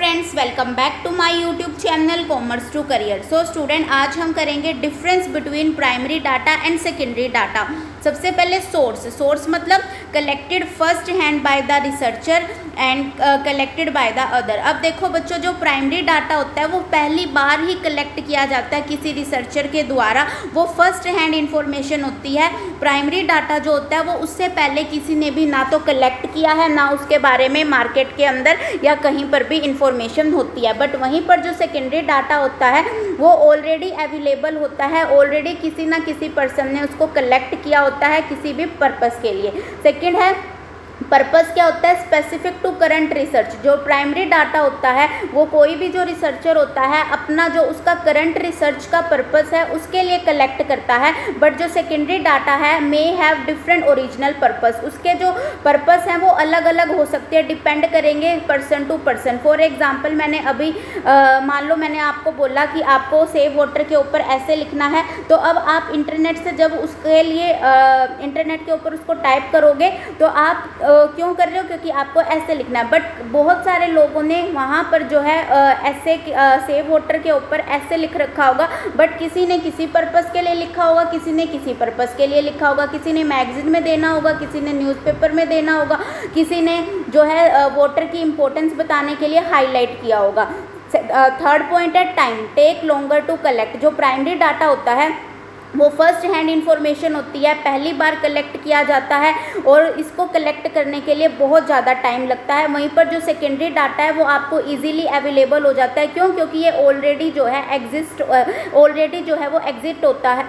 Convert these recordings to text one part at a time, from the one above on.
Friends, welcome back to my YouTube channel commerce to career. So student, आज हम करेंगे difference between primary data and secondary data. सबसे पहले source मतलब collected first hand by the researcher and collected by the other. अब देखो बच्चों, जो प्राइमरी डाटा होता है वो पहली बार ही कलेक्ट किया जाता है किसी रिसर्चर के द्वारा, वो फर्स्ट हैंड इंफॉर्मेशन होती है। प्राइमरी डाटा जो होता है वो उससे पहले किसी ने भी ना तो कलेक्ट किया है, ना उसके बारे में मार्केट के अंदर या कहीं पर भी इंफॉर्मेशन होती है। बट वहीं पर जो सेकेंडरी डाटा होता है वो ऑलरेडी अवेलेबल होता है, ऑलरेडी किसी ना किसी पर्सन ने उसको कलेक्ट किया होता है किसी भी पर्पस के लिए। सेकेंड है पर्पस क्या होता है, स्पेसिफिक टू करंट रिसर्च। जो प्राइमरी डाटा होता है वो कोई भी जो रिसर्चर होता है अपना जो उसका करंट रिसर्च का पर्पस है उसके लिए कलेक्ट करता है। बट जो सेकेंडरी डाटा है may have different original purpose, उसके जो पर्पस हैं वो अलग अलग हो सकते हैं, डिपेंड करेंगे person to person. For example, मैंने अभी मान लो मैंने आपको बोला कि आपको सेव वाटर के ऊपर ऐसे लिखना है, तो अब आप इंटरनेट से जब उसके लिए इंटरनेट के ऊपर उसको टाइप करोगे तो आप क्यों कर रहे हो, क्योंकि आपको ऐसे लिखना है। बट बहुत सारे लोगों ने वहाँ पर जो है ऐसे सेव वाटर के ऊपर ऐसे लिख रखा होगा, बट किसी ने किसी पर्पस के लिए लिखा होगा, किसी ने किसी पर्पस के लिए लिखा होगा, किसी ने मैगजीन में देना होगा, किसी ने न्यूज़पेपर में देना होगा, किसी ने जो है वाटर की इम्पोर्टेंस बताने के लिए हाईलाइट किया होगा। थर्ड पॉइंट है time take longer to collect. जो प्राइमरी डाटा होता है वो फर्स्ट हैंड इंफॉर्मेशन होती है, पहली बार कलेक्ट किया जाता है और इसको कलेक्ट करने के लिए बहुत ज़्यादा टाइम लगता है। वहीं पर जो सेकेंडरी डाटा है वो आपको इजीली अवेलेबल हो जाता है। क्यों? क्योंकि ये ऑलरेडी जो है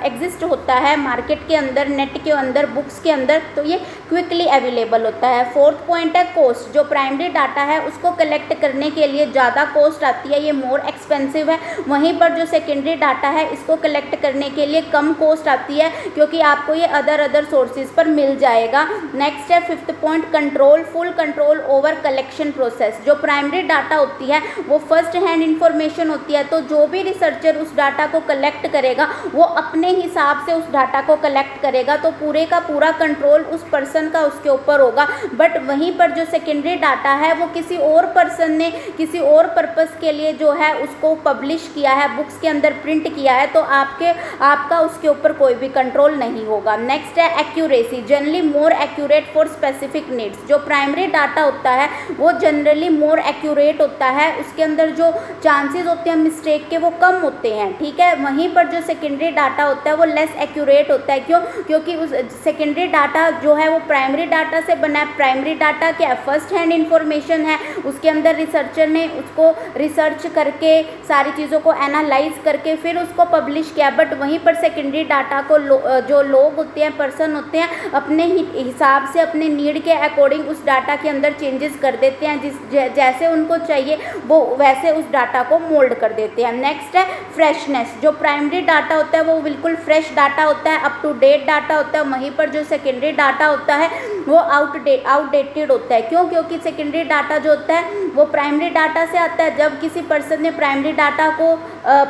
एग्जिस्ट होता है मार्केट के अंदर, नेट के अंदर, बुक्स के अंदर, तो ये क्विकली अवेलेबल होता है। फोर्थ पॉइंट है कॉस्ट। जो प्राइमरी डाटा है उसको कलेक्ट करने के लिए ज़्यादा कॉस्ट आती है, ये मोर एक्सपेंसिव है। वहीं पर जो सेकेंडरी डाटा है इसको कलेक्ट करने के लिए कम कॉस्ट आती है, क्योंकि आपको ये अदर सोर्सेज पर मिल जाएगा। नेक्स्ट है fifth point control, full control over collection process. जो प्राइमरी डाटा होती है वो फर्स्ट हैंड इंफॉर्मेशन होती है, तो जो भी रिसर्चर उस डाटा को कलेक्ट करेगा वो अपने हिसाब से उस डाटा को कलेक्ट करेगा, तो पूरे का पूरा कंट्रोल उस पर्सन का उसके ऊपर होगा। बट वहीं पर जो सेकेंडरी डाटा है वो किसी और पर्सन ने किसी और पर्पस के लिए जो है उसको पब्लिश किया है, बुक्स के अंदर प्रिंट किया है, तो आपका उसके ऊपर कोई भी कंट्रोल नहीं होगा। नेक्स्ट है accuracy, generally more accurate for specific needs. जो प्राइमरी डाटा होता है वो जनरली मोर एक्यूरेट होता है, उसके अंदर जो चांसेस होते हैं मिस्टेक के वो कम होते हैं, ठीक है। वहीं पर जो सेकेंडरी डाटा होता है वो लेस एक्यूरेट होता है। क्यों? क्योंकि उस सेकेंडरी डाटा जो है वो प्राइमरी डाटा से बना है। प्राइमरी डाटा क्या है? फर्स्ट हैंड इंफॉर्मेशन है, उसके अंदर रिसर्चर ने उसको रिसर्च करके सारी चीज़ों को एनालाइज करके फिर उसको पब्लिश किया। बट वहीं पर सेकेंडरी डाटा को जो लोग होते हैं, पर्सन होते हैं, अपने हिसाब से अपने नीड के अकॉर्डिंग उस डाटा के अंदर चेंजेस कर देते हैं, जैसे उनको चाहिए वो वैसे उस डाटा को मोल्ड कर देते हैं। नेक्स्ट है फ्रेशनेस। जो प्राइमरी डाटा होता है वो बिल्कुल फ्रेश डाटा होता है, अप टू डेट डाटा होता है। वहीं पर जो सेकेंडरी डाटा होता है वो आउटडेटेड होता है। क्यों? क्योंकि सेकेंडरी डाटा जो होता है वो प्राइमरी डाटा से आता है। जब किसी पर्सन ने प्राइमरी डाटा को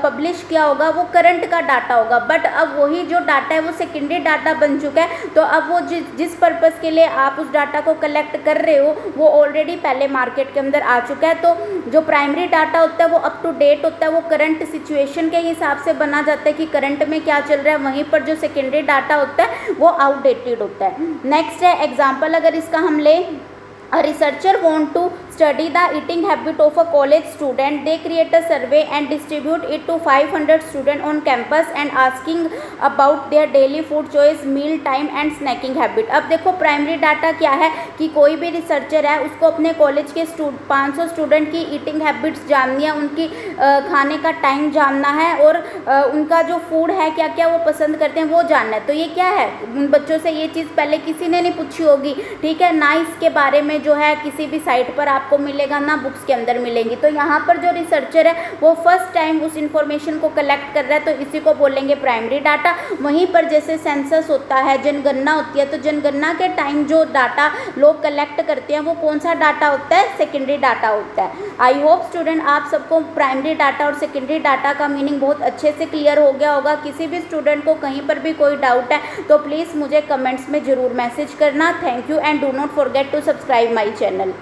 पब्लिश किया होगा वो करंट का डाटा होगा, बट अब वही जो डाटा है वो सेकेंडरी डाटा बन चुका है, तो अब वो जिस पर्पस के लिए आप उस डाटा को कलेक्ट कर रहे हो वो ऑलरेडी पहले मार्केट के अंदर आ चुका है। तो जो प्राइमरी डाटा होता है वो अप टू डेट होता है, वो करंट सिचुएशन के हिसाब से बना जाता है कि करंट में क्या चल रहा है। वहीं पर जो सेकेंडरी डाटा होता है वो आउटडेटेड होता है। नेक्स्ट है एग्जाम्पल, अगर इसका हम ले, a researcher want to study the eating habit of a college student. They create a survey and distribute it to 500 students on campus and asking about their daily food choice, meal time and snacking habit. अब देखो primary data क्या है कि कोई भी researcher है उसको अपने कॉलेज के 500 स्टूडेंट की ईटिंग हैबिट्स जाननी है, उनकी खाने का टाइम जानना है और उनका जो फूड है क्या क्या वो पसंद करते हैं वो जानना है। तो ये क्या है, उन बच्चों से ये चीज़ पहले किसी ने नहीं पूछी होगी, ठीक है, ना इसके बारे में जो है किसी भी साइट पर आपको मिलेगा, ना बुक्स के अंदर मिलेंगी। तो यहाँ पर जो रिसर्चर है वो फर्स्ट टाइम उस इंफॉर्मेशन को कलेक्ट कर रहा है, तो इसी को बोलेंगे प्राइमरी डाटा। वहीं पर जैसे सेंसस होता है, जनगणना होती है, तो जनगणना के टाइम जो डाटा लोग कलेक्ट करते हैं वो कौन सा डाटा होता है? सेकेंडरी डाटा होता है। आई होप स्टूडेंट आप सबको प्राइमरी डाटा और सेकेंडरी डाटा का मीनिंग बहुत अच्छे से क्लियर हो गया होगा। किसी भी स्टूडेंट को कहीं पर भी कोई डाउट है तो प्लीज़ मुझे कमेंट्स में ज़रूर मैसेज करना। Thank you and do not forget to subscribe my channel.